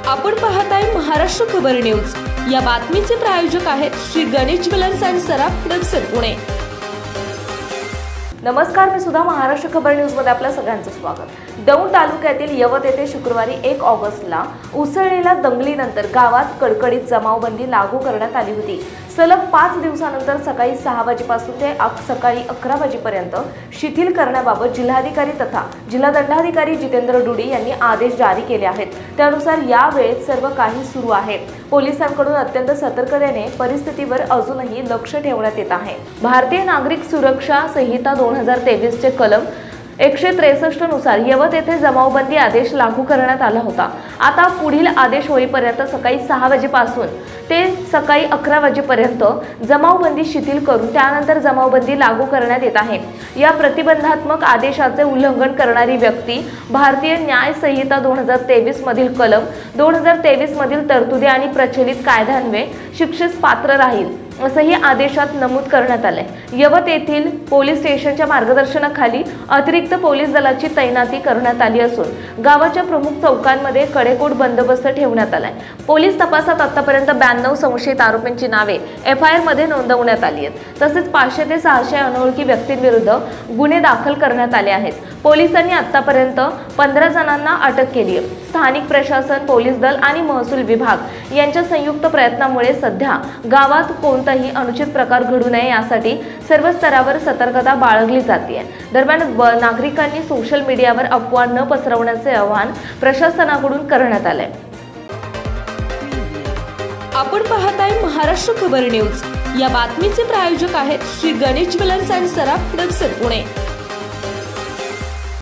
आपण पाहताय महाराष्ट्र खबर न्यूज। या बातमीचे प्रायोजक आहेत Shri Ganesh jewellers and Saraf products Pune. नमस्कार, मी सुद्धा महाराष्ट्र खबर न्यूज मध्ये आपल्या सगळ्यांचं स्वागत। दौंड तालुक्यातील यवत येथे शुक्रवारी 1 ऑगस्टला उसळलेल्या दंगलीनंतर गावात कडकडीत जमावबंदी लागू करण्यात आली होती। सलग 5 दिवसानंतर सकाळी 6 वाजेपासून ते सकाळी 11 वाजेपर्यंत शिथिल करण्याबाबत जिल्हाधिकारी तथा जिल्हा दंडाधिकारी जितेंद्र डुडी यांनी आदेश जारी केले आहेत। त्यानुसार या वेळेत सर्व काही सुरू आहे। पोलिसांकडून अत्यंत सतर्कतेने परिस्थितीवर अजूनही लक्ष ठेवण्यात येत आहे। भारतीय नागरिक सुरक्षा संहिता 2023 चे कलम 163 नुसार यवत येथे जमावबंदी आदेश लागू करण्यात आला होता। आता पुढील आदेश होईपर्यंत सकाळी 6 वाजेपासून ते सकाळी 11 वाजेपर्यंत जमावबंदी शिथिल करून त्यानंतर जमावबंदी लागू करण्यात येत आहे। या प्रतिबंधात्मक आदेशाचे उल्लंघन करणारी व्यक्ती भारतीय न्याय संहिता 2023 मधील कलम 2023 मधील तरतुदी आणि प्रचलित कायद्यान्वये शिक्षेस पात्र राहील असंही आदेशात नमूद करण्यात आले। यवत येथील पोलीस स्टेशनच्या मार्गदर्शनाखाली अतिरिक्त पोलीस दलाची तैनाती करण्यात आली असून गावाच्या प्रमुख चौकांमध्ये कडेकोट बंदोबस्त ठेवण्यात आलाय। पोलीस तपासात आतापर्यंत 92 संशयित आरोपींची नावे FIR मध्ये नोंदवण्यात आली आहेत। तसेच 500 ते 600 अनोळखी व्यक्तींविरुद्ध गुन्हे दाखल करण्यात आले आहेत। पोलिसांनी आतापर्यंत 15 जणांना अटक केली आहे। स्थानिक प्रशासन, पोलीस दल आणि महसूल विभाग यांच्या संयुक्त प्रयत्नामुळे सध्या गावात कोणताही अनुचित प्रकार घडू नये यासाठी सर्व स्तरावर सतर्कता बाळगली जाते। दरम्यान नागरिकांनी सोशल मीडियावर अफवा न पसरवण्याचे आवाहन प्रशासनाकडून करण्यात आले। आपण पाहताय महाराष्ट्र खबर न्यूज। या बातमीचे प्रायोजक आहेत Shri Ganesh jewellers and Saraf products Pune.